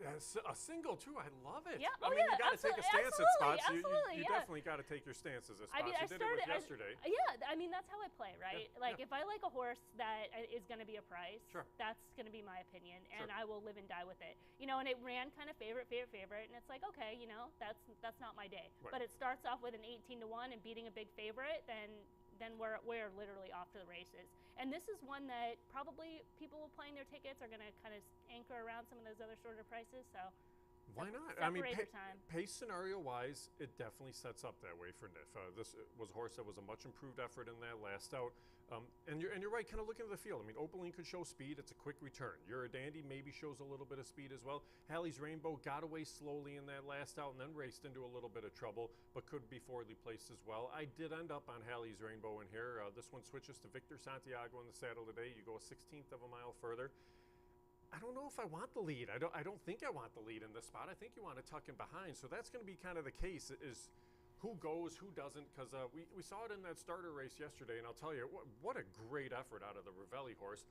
A single too. I love it. Yeah. I mean, you got to take a stance at spots. You definitely got to take your stances at spots. I mean, you did it with yesterday. Yeah, I mean that's how I play, right? Yeah, like yeah. if I like a horse that is going to be a price, Sure. that's going to be my opinion, and Sure. I will live and die with it. You know, and it ran kind of favorite, and it's like, okay, you know, that's not my day. Right. But it starts off with an 18-1 and beating a big favorite, then we're literally off to the races. And this is one that probably people playing their tickets are going to kind of anchor around some of those other shorter prices. So why not? I mean, pace scenario-wise, it definitely sets up that way for NIF. This was a horse that was a much improved effort in that last out. And you're right, kind of looking at the field. I mean, Opaline could show speed. It's a quick return. You're a Dandy maybe shows a little bit of speed as well. Hallie's Rainbow got away slowly in that last out and then raced into a little bit of trouble, but could be forwardly placed as well. I did end up on Hallie's Rainbow in here. This one switches to Victor Santiago in the saddle today. You go a 1/16 of a mile further. I don't know if I want the lead. I don't think I want the lead in this spot. I think you want to tuck in behind. So that's going to be kind of the case, is who goes, who doesn't, because we saw it in that starter race yesterday, and I'll tell you, what a great effort out of the Ravelli horse,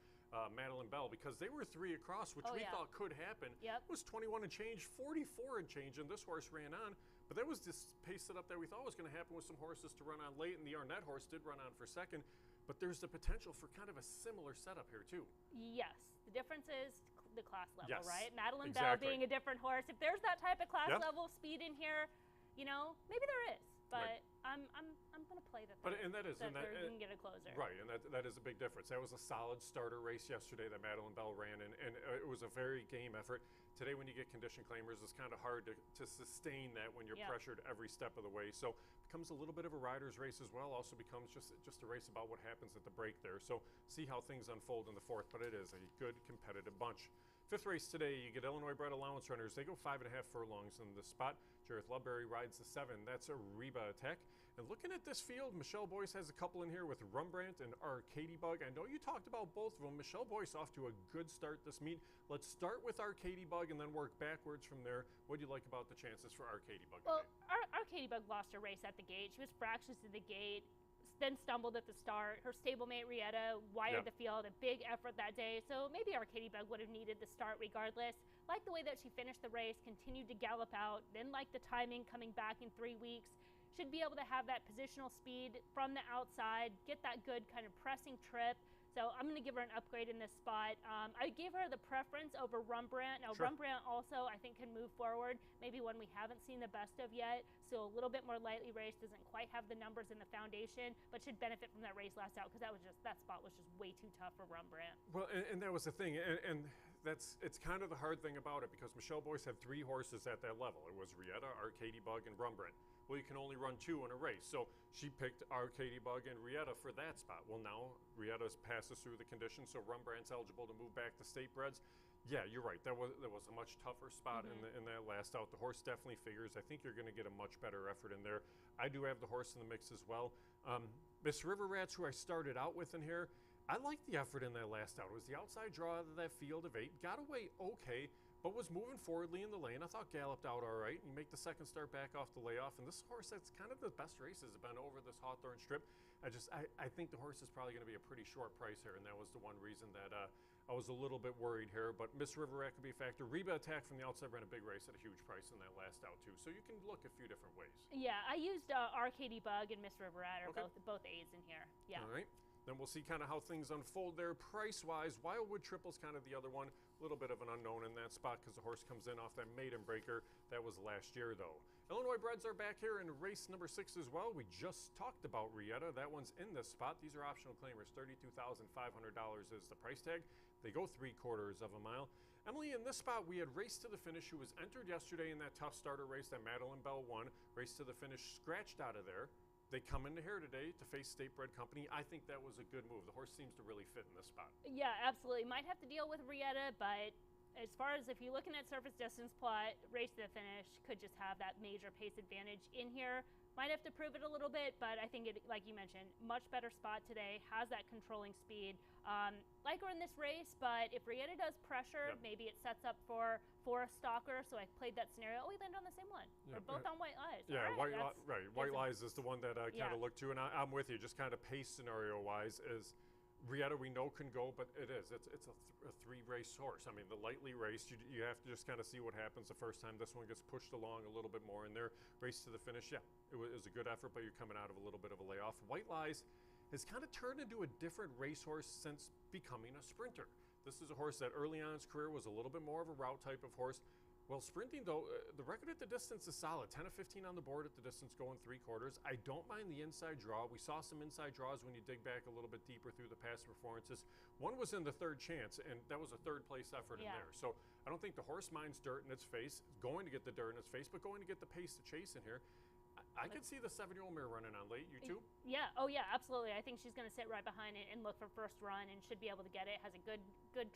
Madeline Bell, because they were 3 across, which we thought could happen. Yep. It was 21 and change, 44 and change, and this horse ran on. But that was this pace set up that we thought was going to happen with some horses to run on late, and the Arnett horse did run on for second. But there's the potential for kind of a similar setup here, too. Yes. The difference is the class level, yes, right? Madeline exactly. Bell being a different horse. If there's that type of class level speed in here, you know, maybe there is. But I'm going to play that. And that is, that you can get a closer. Right, and that is a big difference. That was a solid starter race yesterday that Madeline Bell ran, and it was a very game effort. Today, when you get condition claimers, it's kind of hard to sustain that when you're pressured every step of the way. So it becomes a little bit of a rider's race as well. Also becomes just a race about what happens at the break there. So see how things unfold in the fourth, but it is a good competitive bunch. Fifth race today, you get Illinois bred allowance runners. They go 5.5 furlongs in the spot. Jareth Ludbury rides the 7. That's a Reba Attack. And looking at this field, Michelle Boyce has a couple in here with Rembrandt and Arcady Bug. I know you talked about both of them. Michelle Boyce off to a good start this meet. Let's start with Arcady Bug and then work backwards from there. What do you like about the chances for Arcady Bug today? Well, Arcady Bug lost her race at the gate. She was fractious at the gate, then stumbled at the start. Her stablemate Rietta wired the field, a big effort that day. So maybe Arcady Bug would have needed the start regardless. Like the way that she finished the race, continued to gallop out, then like the timing coming back in 3 weeks. Should be able to have that positional speed from the outside, get that good kind of pressing trip. So I'm going to give her an upgrade in this spot. I gave her the preference over Rembrandt. Now, Rembrandt also, I think, can move forward, maybe one we haven't seen the best of yet. So a little bit more lightly raced, doesn't quite have the numbers in the foundation, but should benefit from that race last out because that spot was just way too tough for Rembrandt. Well, and that was the thing. And it's kind of the hard thing about it because Michelle Boyce had 3 horses at that level. It was Rietta, Arcady Bug, and Rembrandt. Well, you can only run 2 in a race. So she picked Arcady Bug and Rietta for that spot. Well, now Rietta's passes through the conditions, so Rembrandt's eligible to move back to state breds. Yeah, you're right. That was a much tougher spot in that last out. The horse definitely figures. I think you're going to get a much better effort in there. I do have the horse in the mix as well. Miss River Rats, who I started out with in here, I liked the effort in that last out. It was the outside draw out of that field of 8. Got away okay, but was moving forwardly in the lane. I thought galloped out all right. You make the second start back off the layoff, and this horse, that's kind of the best races have been over this Hawthorne strip. I think the horse is probably going to be a pretty short price here, and that was the one reason that I was a little bit worried here. But Miss River Rat could be a factor. Reba Attack from the outside ran a big race at a huge price in that last out too. So you can look a few different ways. Yeah, I used Arcady Bug and Miss River Rat are both A's in here. Yeah. All right. Then we'll see kind of how things unfold there. Price-wise, Wildwood Triple's kind of the other one. A little bit of an unknown in that spot because the horse comes in off that maiden breaker. That was last year, though. Illinois Breds are back here in race number 6 as well. We just talked about Rietta. That one's in this spot. These are optional claimers. $32,500 is the price tag. They go 3/4 of a mile. Emily, in this spot, we had Race to the Finish, who was entered yesterday in that tough starter race that Madeline Bell won. Race to the Finish scratched out of there. They come into here today to face State Bred Company. I think that was a good move. The horse seems to really fit in this spot. Yeah, absolutely. Might have to deal with Rietta, but as far as if you're looking at surface distance plot, Race to the Finish could just have that major pace advantage in here. Might have to prove it a little bit, but I think it, like you mentioned, much better spot today, has that controlling speed. Like her in this race, but if Rietta does pressure, maybe it sets up for a stalker. So I played that scenario. Oh, we landed on the same one. We're both on White Lies. Yeah, right, White Lies is the one that I kind of look to, and I'm with you. Just kind of pace scenario-wise is Rieta we know can go, but it's a three-race horse. I mean, the lightly raced, you have to just kind of see what happens the first time. This one gets pushed along a little bit more, and their race to the finish, yeah, it was a good effort, but you're coming out of a little bit of a layoff. White Lies has kind of turned into a different racehorse since becoming a sprinter. This is a horse that early on in his career was a little bit more of a route type of horse. Well, sprinting, though, the record at the distance is solid. 10 of 15 on the board at the distance going 3/4. I don't mind the inside draw. We saw some inside draws when you dig back a little bit deeper through the past performances. One was in the third chance, and that was a third-place effort in there. So I don't think the horse minds dirt in its face. It's going to get the dirt in its face, but going to get the pace to chase in here. I could see the 7-year-old mare running on late. You too? Yeah. Oh, yeah. Absolutely. I think she's going to sit right behind it and look for first run, and should be able to get it. Has a good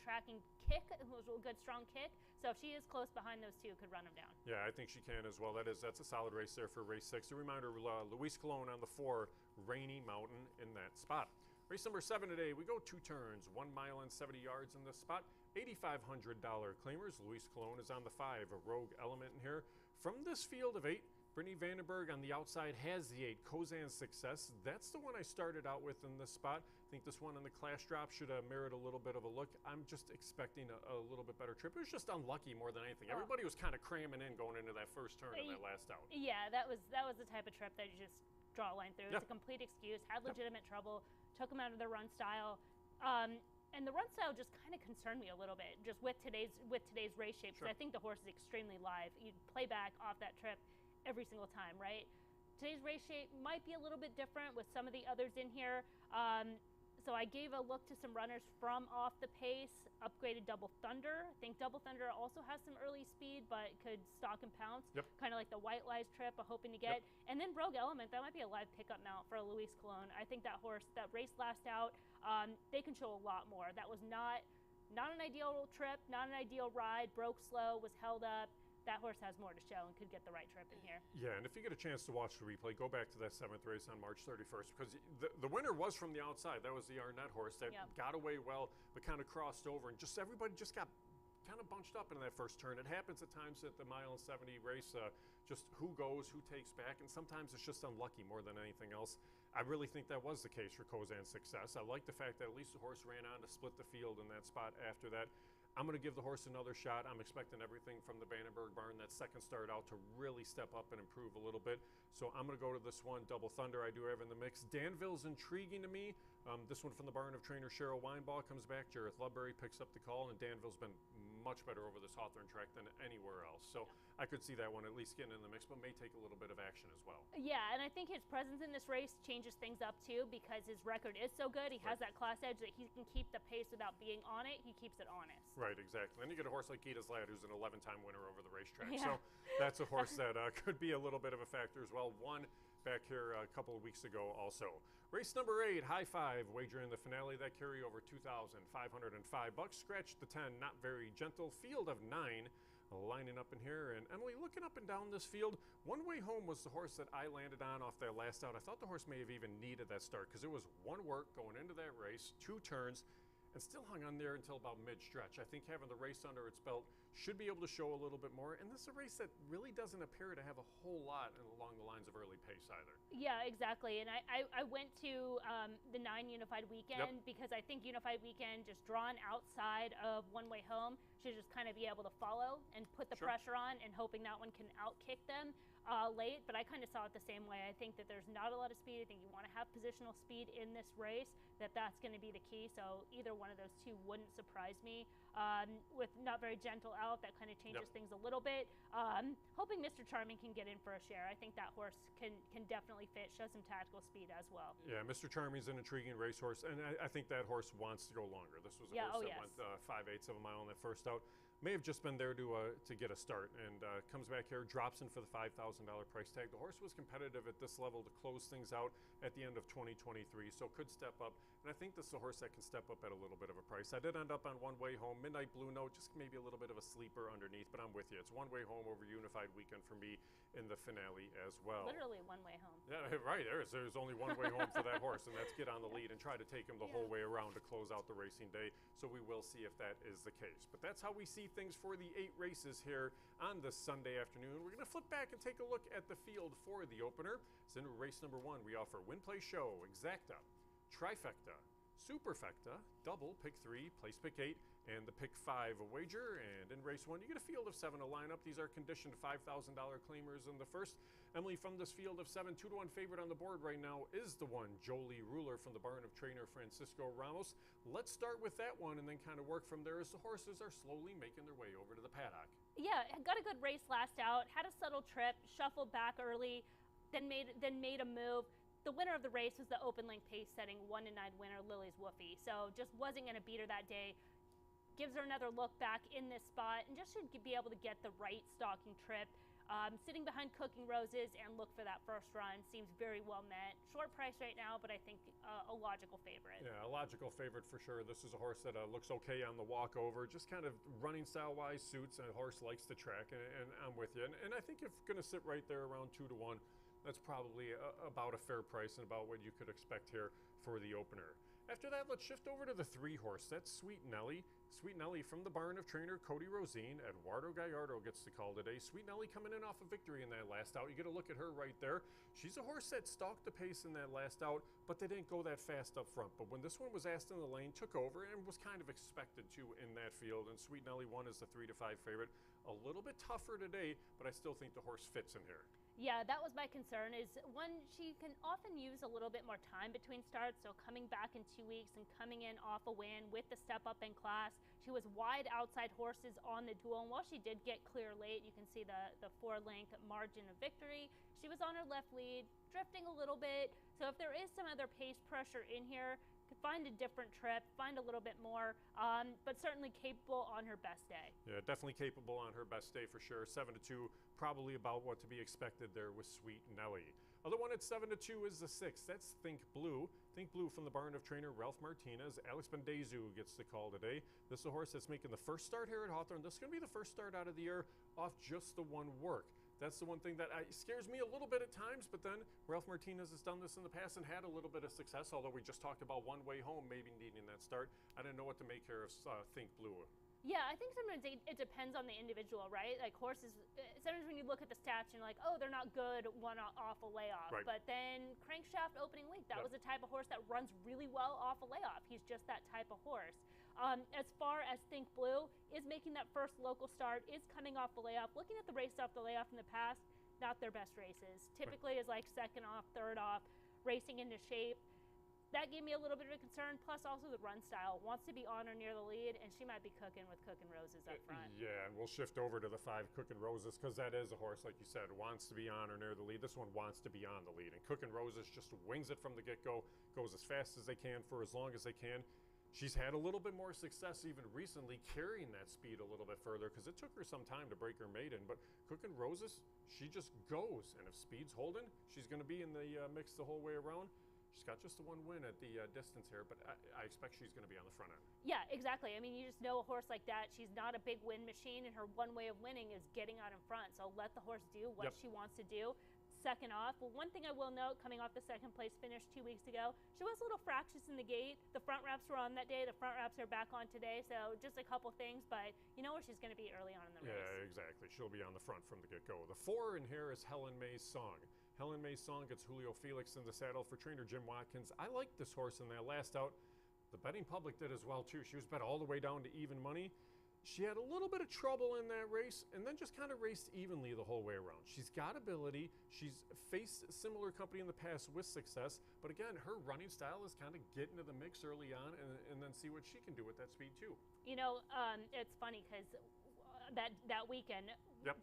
tracking kick, a good strong kick. So if she is close behind those two, could run them down. Yeah, I think she can as well. That's a solid race there for race 6. A reminder: Luis Colon on the 4, Rainy Mountain in that spot. Race number 7 today. We go 2 turns, 1 mile and 70 yards in this spot. $8,500 claimers. Luis Colon is on the 5. A Rogue Element in here from this field of 8. Brittany Vandenberg on the outside has the 8. Kozan Success. That's the one I started out with in this spot. I think this one on the class drop should merit a little bit of a look. I'm just expecting a little bit better trip. It was just unlucky more than anything. Everybody was kind of cramming in going into that first turn in that last out. Yeah, that was the type of trip that you just draw a line through. It's a complete excuse. Had legitimate trouble. Took him out of the run style. And the run style just kind of concerned me a little bit, just with today's race shape. Because I think the horse is extremely live. You play back off that trip every single time, right? Today's race shape might be a little bit different with some of the others in here. So I gave a look to some runners from off the pace, upgraded Double Thunder. I think Double Thunder also has some early speed, but could stalk and pounce, kind of like the White Lies trip I'm hoping to get. And then Rogue Element, that might be a live pickup mount for Luis Colon. I think that horse, that race last out, they can show a lot more. That was not an ideal trip, not an ideal ride, broke slow, was held up. That horse has more to show and could get the right trip in here. Yeah, and if you get a chance to watch the replay, go back to that 7th race on March 31st, because the winner was from the outside. That was the Arnett horse that got away well, but kind of crossed over, and everybody just got kind of bunched up in that first turn. It happens at times at the mile and 70 race, just who goes, who takes back, and sometimes it's just unlucky more than anything else. I really think that was the case for Kozan Success. I like the fact that at least the horse ran on to split the field in that spot after that. I'm going to give the horse another shot. I'm expecting everything from the Vandenberg barn, that second start out, to really step up and improve a little bit. So I'm going to go to this one, Double Thunder. I do have in the mix. Danville's intriguing to me. This one from the barn of trainer Cheryl Weinball comes back. Jareth Ludbury picks up the call, and Danville's been much better over this Hawthorne track than anywhere else. So I could see that one at least getting in the mix, but may take a little bit of action as well. Yeah, and I think his presence in this race changes things up too, because his record is so good. He has that class edge that he can keep the pace without being on it. He keeps it honest. Right, exactly. Then you get a horse like Gita's Lad, who's an 11-time winner over the racetrack. So that's a horse that could be a little bit of a factor as well. Won back here a couple of weeks ago also. Race number 8, High Five, wager in the finale. That carry over $2,505. Scratch the 10, Not Very Gentle. Field of 9 lining up in here. And Emily, looking up and down this field, One Way Home was the horse that I landed on off that last out. I thought the horse may have even needed that start, because it was one work going into that race, 2 turns, and still hung on there until about mid-stretch. I think having the race under its belt should be able to show a little bit more. And this is a race that really doesn't appear to have a whole lot along the lines of early pace either. Yeah, exactly. And I went to the 9 Unified Weekend because I think Unified Weekend, just drawn outside of One Way Home, should just kind of be able to follow and put the pressure on, and hoping that one can outkick them late. But I kind of saw it the same way. I think that there's not a lot of speed. I think you want to have positional speed in this race, that's going to be the key. So either one of those two wouldn't surprise me. With Not Very Gentle out, that kind of changes things a little bit. Hoping Mr. Charming can get in for a share. I think that horse can definitely fit, show some tactical speed as well. Yeah, Mr. Charming's an intriguing racehorse, and I think that horse wants to go longer. This was a horse that went 5/8 of a mile on that first out. May have just been there to get a start, and comes back here, drops in for the $5,000 price tag. The horse was competitive at this level to close things out at the end of 2023, so could step up. And I think this is a horse that can step up at a little bit of a price. I did end up on One Way Home. Midnight Blue Note, just maybe a little bit of a sleeper underneath, but I'm with you. It's One Way Home over Unified Weekend for me in the finale as well. Literally one way home. Yeah, right. There's only one way home for that horse, and that's get on the lead and try to take him the whole way around to close out the racing day. So we will see if that is the case. But that's how we see things for the 8 races here on this Sunday afternoon. We're going to flip back and take a look at the field for the opener. So in race number 1, we offer Win Play Show, Exacta, Trifecta, Superfecta, double, pick 3, place pick 8, and the pick 5 a wager. And in race 1, you get a field of 7 to line up. These are conditioned $5,000 claimers in the first. Emily, from this field of 7, 2-1 favorite on the board right now is the one, Jolie Ruler from the barn of trainer Francisco Ramos. Let's start with that one and then kind of work from there as the horses are slowly making their way over to the paddock. Yeah, got a good race last out, had a subtle trip, shuffled back early, then made a move. The winner of the race was the open length pace setting 1-9 winner Lily's Woofy. So just wasn't going to beat her that day. Gives her another look back in this spot and just should be able to get the right stalking trip. Sitting behind Cooking Roses and look for that first run seems very well met. Short price right now, but I think a logical favorite. Yeah, a logical favorite for sure. This is a horse that looks okay on the walkover. Just kind of running style-wise suits, and a horse likes the track, and I'm with you. And I think if going to sit right there around 2-1, that's probably about a fair price and about what you could expect here for the opener. After that, let's shift over to the 3 horse. That's Sweet Nelly. Sweet Nelly from the barn of trainer Cody Rosine. Eduardo Gallardo gets the call today. Sweet Nelly coming in off a victory in that last out. You get a look at her right there. She's a horse that stalked the pace in that last out, but they didn't go that fast up front. But when this one was asked in the lane, took over and was kind of expected to in that field. And Sweet Nelly won as the 3-5 favorite. A little bit tougher today, but I still think the horse fits in here. Yeah, that was my concern, is one, she can often use a little bit more time between starts, so coming back in 2 weeks and coming in off a win with the step up in class. She was wide outside horses on the duel, and while she did get clear late, you can see the 4-length margin of victory. She was on her left lead, drifting a little bit, so if there is some other pace pressure in here, could find a different trip, find a little bit more, but certainly capable on her best day. Yeah, definitely capable on her best day for sure. 7-2, probably about what to be expected there with Sweet Nelly. Other one at 7-2 is the 6. That's Think Blue. Think Blue from the barn of trainer Ralph Martinez. Alex Bendezu gets the call today. This is a horse that's making the first start here at Hawthorne. This is going to be the first start out of the year off just the one work. That's the one thing that scares me a little bit at times, but then Ralph Martinez has done this in the past and had a little bit of success, although we just talked about one way home maybe needing that start. I didn't know what to make here of Think Blue. Yeah, I think sometimes it depends on the individual, right? Like horses, sometimes when you look at the stats, you're like, oh, they're not good one off a layoff. Right. But then Crankshaft opening week, that was the type of horse that runs really well off a layoff. He's just that type of horse. As far as Think Blue is making that first local start, is coming off the layoff. Looking at the race off the layoff in the past, not their best races. Typically is like second off, third off, racing into shape. That gave me a little bit of a concern, plus also the run style. Wants to be on or near the lead, and she might be cooking with Cooking Roses up front. Yeah, and we'll shift over to the 5 Cooking Roses, because that is a horse, like you said, wants to be on or near the lead. This one wants to be on the lead, and Cooking Roses just wings it from the get-go, goes as fast as they can for as long as they can. She's had a little bit more success even recently carrying that speed a little bit further, because it took her some time to break her maiden. But Cooking Roses, she just goes, and if speed's holding, she's going to be in the mix the whole way around. She's got just the one win at the distance here, but I expect she's going to be on the front end. Yeah, exactly. I mean, you just know a horse like that, she's not a big win machine, and her one way of winning is getting out in front. So let the horse do what she wants to do. Second off, well, one thing I will note, coming off the second place finish 2 weeks ago, she was a little fractious in the gate. The front wraps were on that day. The front wraps are back on today. So just a couple things, but you know where she's going to be early on in the race. Yeah, exactly. She'll be on the front from the get-go. The 4 in here is Helen May's Song. Helen May's Song gets Julio Felix in the saddle for trainer Jim Watkins. I like this horse in that last out. The betting public did as well, too. She was bet all the way down to even money. She had a little bit of trouble in that race and then just kind of raced evenly the whole way around. She's got ability. She's faced similar company in the past with success. But again, her running style is kind of get into the mix early on and then see what she can do with that speed too. You know, it's funny because that weekend,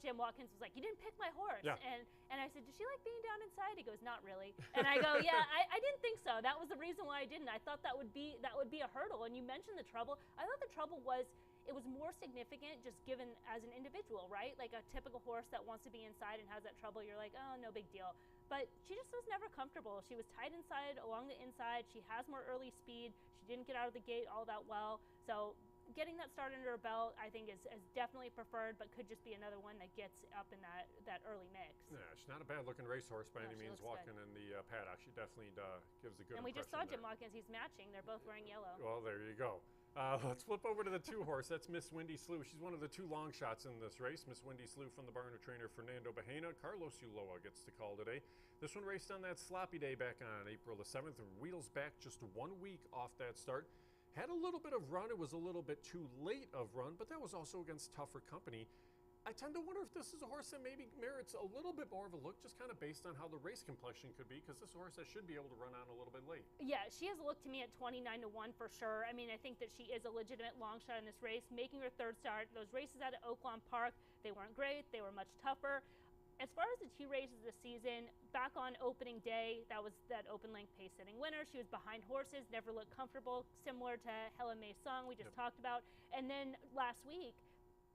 Jim Watkins was like, "You didn't pick my horse." Yeah. And I said, "Does she like being down inside?" He goes, "Not really." And I go, "Yeah, I didn't think so. That was the reason why I didn't. I thought that would be a hurdle." And you mentioned the trouble. I thought the trouble was it was more significant just given as an individual, right? Like a typical horse that wants to be inside and has that trouble, you're like, oh, no big deal. But she just was never comfortable. She was tight inside, along the inside. She has more early speed. She didn't get out of the gate all that well. So getting that start under her belt, I think, is definitely preferred, but could just be another one that gets up in that early mix. Yeah, she's not a bad-looking racehorse by any means walking good in the paddock. She definitely gives a good impression. And we just saw Jim Watkins. He's matching. They're both wearing yellow. Well, there you go. Let's flip over to the 2-horse. That's Miss Windy Slew. She's one of the 2 long shots in this race. Miss Windy Slew from the barn of trainer Fernando Bahena. Carlos Ulloa gets the call today. This one raced on that sloppy day back on April the 7th. Wheels back just 1 week off that start. Had a little bit of run. It was a little bit too late of run, but that was also against tougher company. I tend to wonder if this is a horse that maybe merits a little bit more of a look, just kind of based on how the race complexion could be, because this is a horse that should be able to run on a little bit late. Yeah, she has a look to me at 29 to 1 for sure. I mean, I think that she is a legitimate long shot in this race, making her 3rd start. Those races out at Oaklawn Park, they weren't great. They were much tougher. As far as the 2 races this season, back on opening day, that was that open length pace setting winner. She was behind horses, never looked comfortable, similar to Helen May's Song we just talked about. And then last week,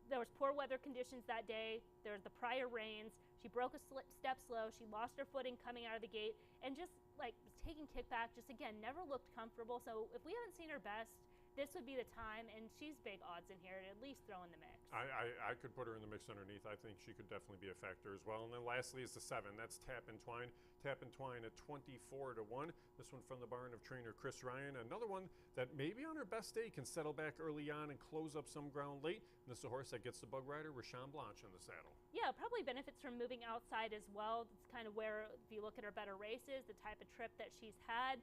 there was poor weather conditions that day. There was the prior rains. She broke a step slow. She lost her footing coming out of the gate and just like was taking kickback. Just again, never looked comfortable. So if we haven't seen her best, this would be the time, and she's big odds in here to at least throw in the mix. I could put her in the mix underneath. I think she could definitely be a factor as well. And then lastly is the 7. That's Tap and Twine. Tap and Twine at 24 to 1. This one from the barn of trainer Chris Ryan. Another one that maybe on her best day can settle back early on and close up some ground late. And this is a horse that gets the bug rider, Rashawn Blanche, in the saddle. Yeah, probably benefits from moving outside as well. That's kind of where, if you look at her better races, the type of trip that she's had.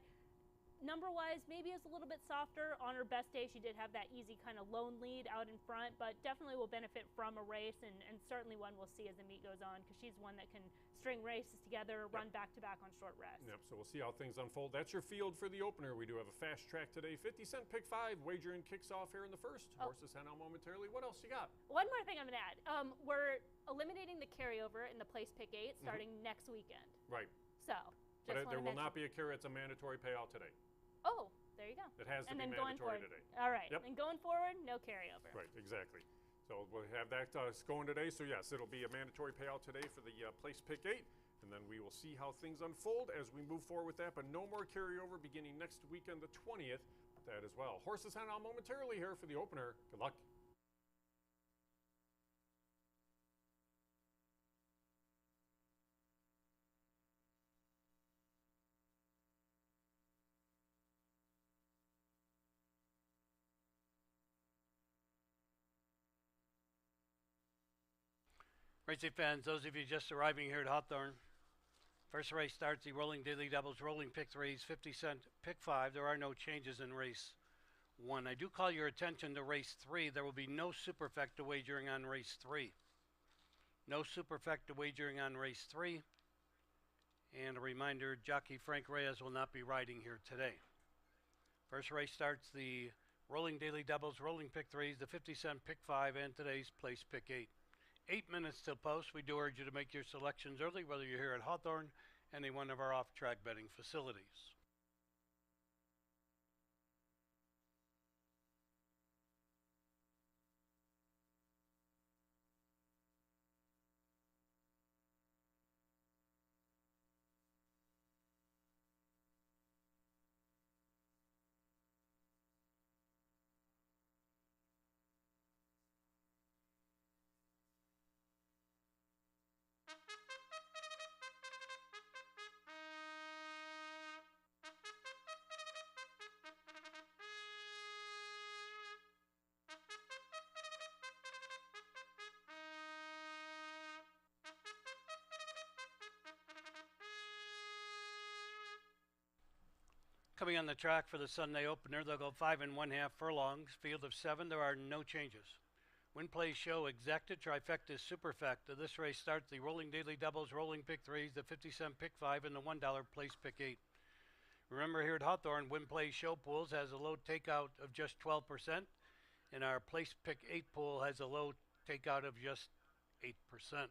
Number-wise, maybe it's a little bit softer. On her best day, she did have that easy kind of lone lead out in front, but definitely will benefit from a race, and certainly one we'll see as the meet goes on, because she's one that can string races together, run back-to-back on short rest. Yep, so we'll see how things unfold. That's your field for the opener. We do have a fast track today. 50-cent pick 5. Wagering kicks off here in the first. Horses head out momentarily. What else you got? One more thing I'm going to add. We're eliminating the carryover in the place pick 8 starting next weekend. Right. So, but there will not be a carry. It's a mandatory payout today. Oh, there you go. It has to and be then mandatory today. All right. Yep. And going forward, no carryover. Right, exactly. So we'll have that going today. So yes, it'll be a mandatory payout today for the place pick 8. And then we will see how things unfold as we move forward with that. But no more carryover beginning next weekend, the 20th. That as well. Horses head out momentarily here for the opener. Good luck. Racing fans, those of you just arriving here at Hawthorne, first race starts the rolling daily doubles, rolling pick 3s, 50-cent pick 5. There are no changes in race 1. I do call your attention to race 3. There will be no superfecta wagering on race 3. No superfecta wagering on race 3. And a reminder, jockey Frank Reyes will not be riding here today. First race starts the rolling daily doubles, rolling pick 3s, the 50-cent pick 5, and today's place pick 8. 8 minutes till post. We do urge you to make your selections early, whether you're here at Hawthorne, any one of our off-track betting facilities. Coming on the track for the Sunday opener, they'll go 5 1/2 furlongs. Field of 7, there are no changes. Win, play, show, exacta, trifecta, superfecta. This race starts the rolling daily doubles, rolling pick 3s, the 50-cent pick 5, and the $1 place pick 8. Remember, here at Hawthorne, win, play, show pools has a low takeout of just 12%, and our place pick 8 pool has a low takeout of just 8%.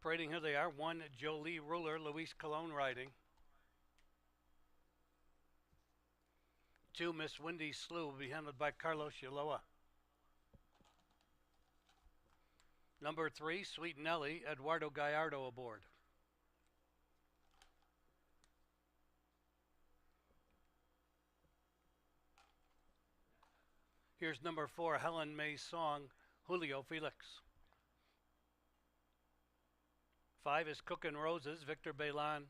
Parading, here they are. 1, Jolie Ruler, Luis Colon riding. 2, Miss Windy Slew will be handled by Carlos Ulloa. Number 3, Sweet Nelly, Eduardo Gallardo aboard. Here's number 4, Helen May's Song, Julio Felix. 5 is Cookin' Roses, Victor Balan.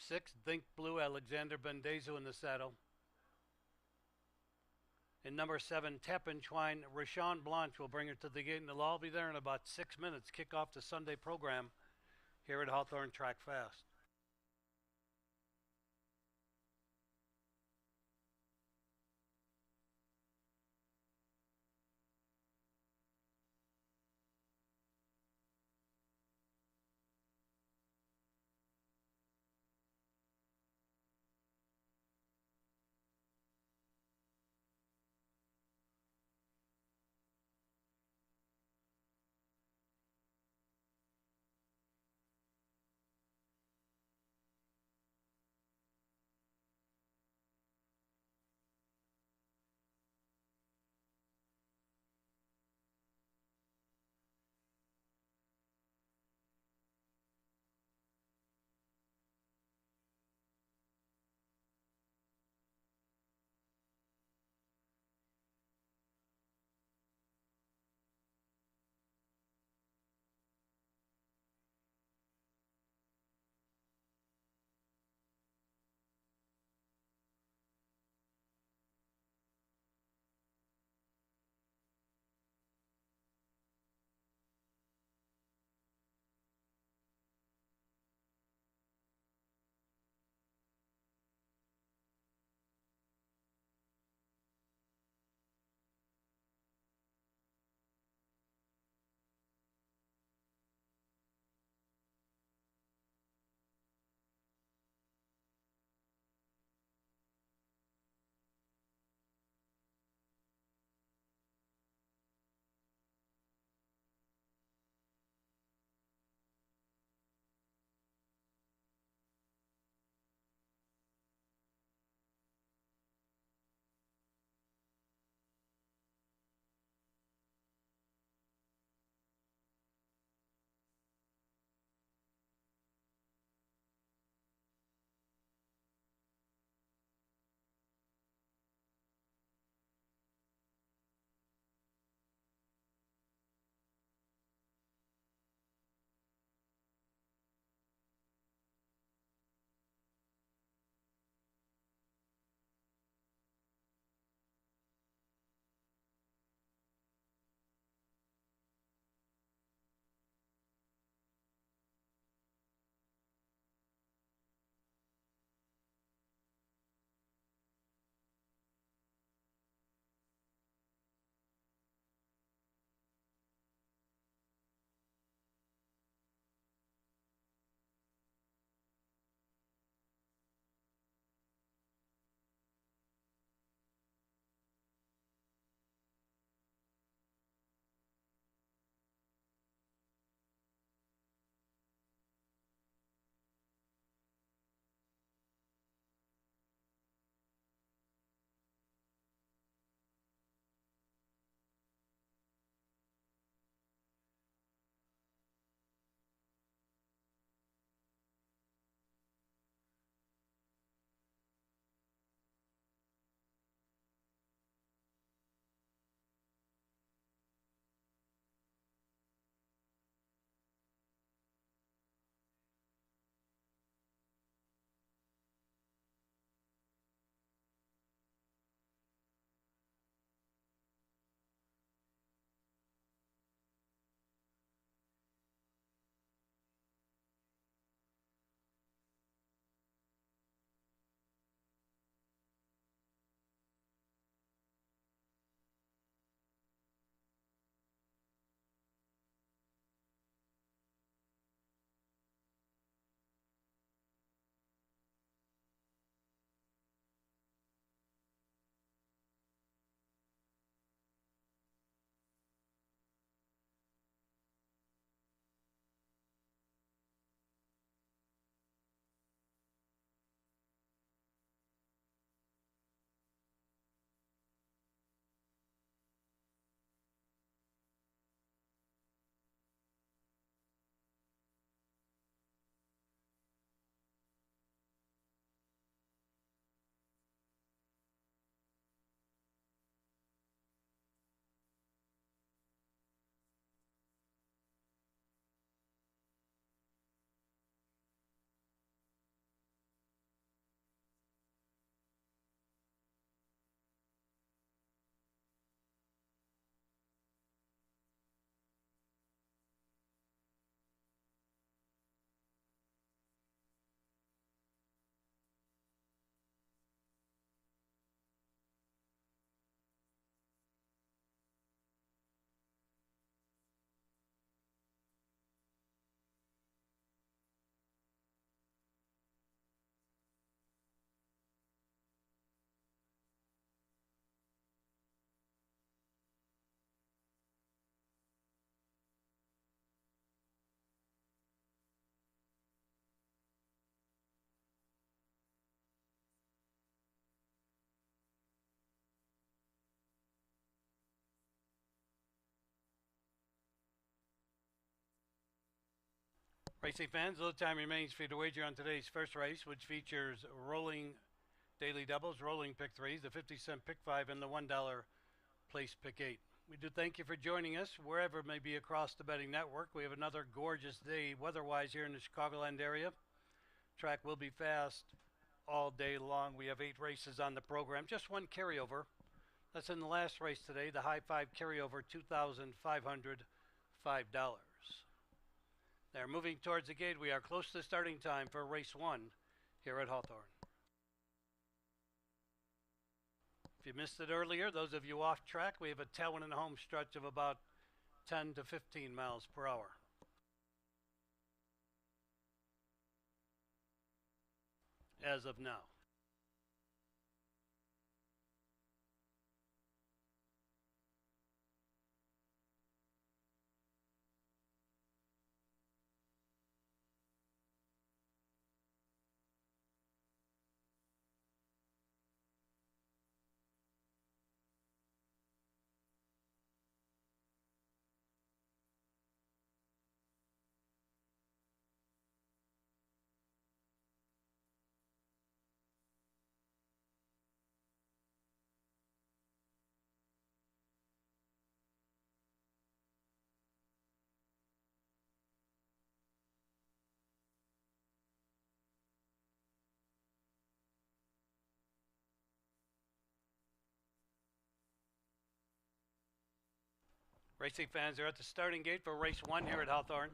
6, Think Blue, Alexander Bendezu in the saddle. In number 7, Tap and Twine, Rashawn Blanche will bring her to the gate, and they'll all be there in about 6 minutes. Kick off the Sunday program here at Hawthorne Track Fast. Racing fans, little time remains for you to wager on today's first race, which features rolling daily doubles, rolling pick threes, the 50-cent pick five, and the $1 place pick eight. We do thank you for joining us wherever it may be across the betting network. We have another gorgeous day weather-wise here in the Chicagoland area. Track will be fast all day long. We have 8 races on the program, just one carryover. That's in the last race today, the high five carryover, $2,505. They're moving towards the gate. We are close to starting time for race 1 here at Hawthorne. If you missed it earlier, those of you off track, we have a tailwind and home stretch of about 10 to 15 miles per hour. As of now. Racing fans are at the starting gate for race 1 here at Hawthorne.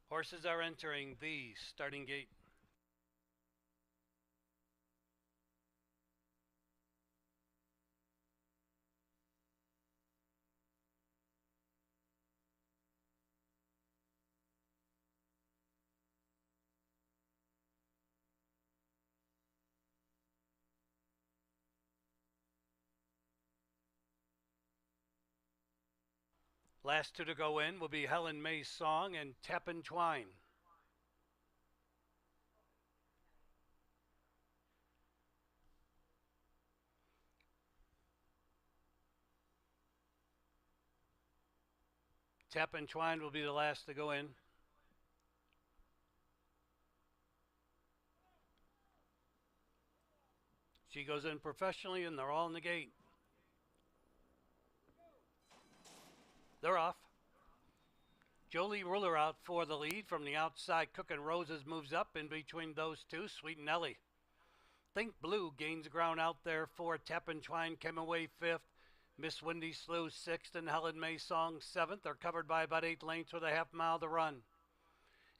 Horses are entering the starting gate. Last 2 to go in will be Helen May's Song and Tap and Twine. Tap and Twine will be the last to go in. She goes in professionally and they're all in the gate. They're off. Jolie Ruler out for the lead. From the outside, Cookin' Roses moves up in between those two, Sweet and Ellie. Think Blue gains ground out there for Tap and Twine, came away 5th. Miss Windy Slew 6th and Helen May Song 7th. They're covered by about 8 lengths with a half mile to run.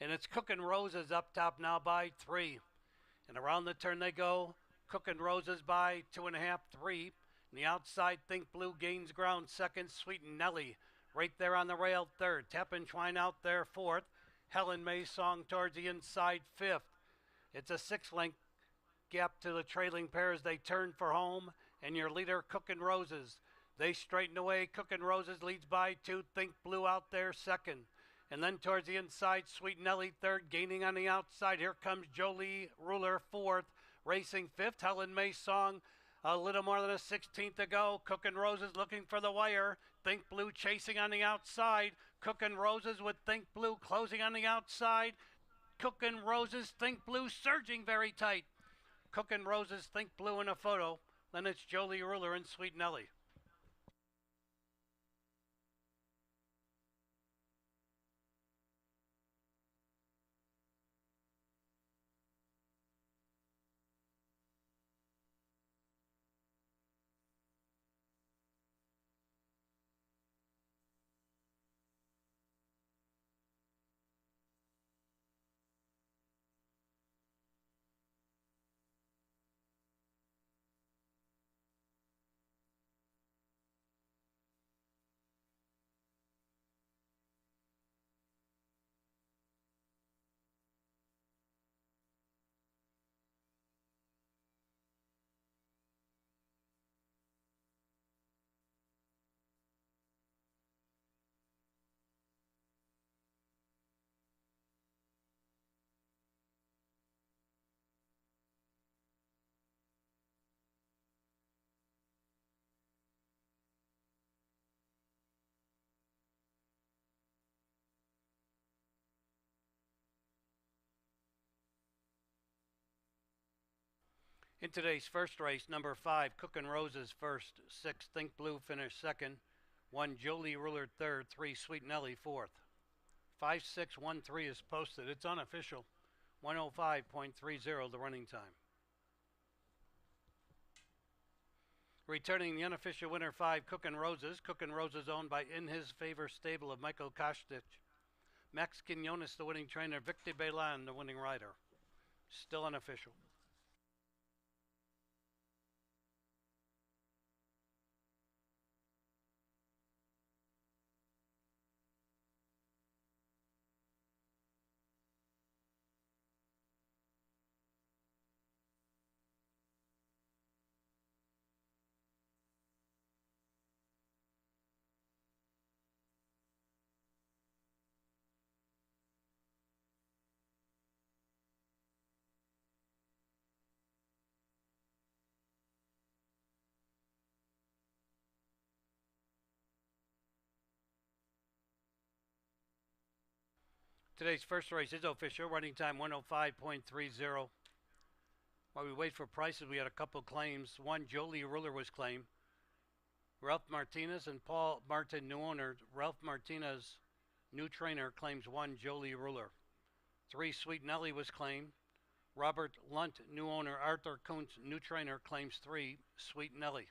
And it's Cookin' Roses up top now by 3. And around the turn they go. Cookin' Roses by 2.5, 3. And the outside, Think Blue gains ground 2nd, Sweet and Nelly right there on the rail 3rd. Tap and Twine out there 4th. Helen May Song towards the inside 5th. It's a 6-length gap to the trailing pair as they turn for home. And your leader, Cookin' Roses. They straighten away. Cookin' Roses leads by 2. Think Blue out there 2nd. And then towards the inside, Sweet Nelly 3rd. Gaining on the outside. Here comes Jolie Ruler 4th. Racing 5th. Helen May Song a little more than a 16th to go. Cookin' Roses looking for the wire. Think Blue chasing on the outside. Cookin' Roses with Think Blue closing on the outside. Cookin' Roses, Think Blue surging very tight. Cookin' Roses, Think Blue in a photo. Then it's Jolie Ruler and Sweet Nelly. In today's first race, number 5, Cook and Roses first, 6, Think Blue finished second, 1, Jolie Ruler third, 3, Sweet Nelly fourth. 5613 is posted. It's unofficial. 105.30 the running time. Returning the unofficial winner, 5, Cook and Roses. Cook and Roses owned by In His Favor stable of Michael Kostic. Max Quinones, the winning trainer. Victor Belan, the winning rider. Still unofficial. Today's first race is official. Running time 105.30. While we wait for prices, we had a couple claims. 1, Jolie Ruler was claimed. Ralph Martinez and Paul Martin, new owner. Ralph Martinez, new trainer, claims 1, Jolie Ruler. 3, Sweet Nelly was claimed. Robert Lunt, new owner. Arthur Kuntz, new trainer, claims 3, Sweet Nelly.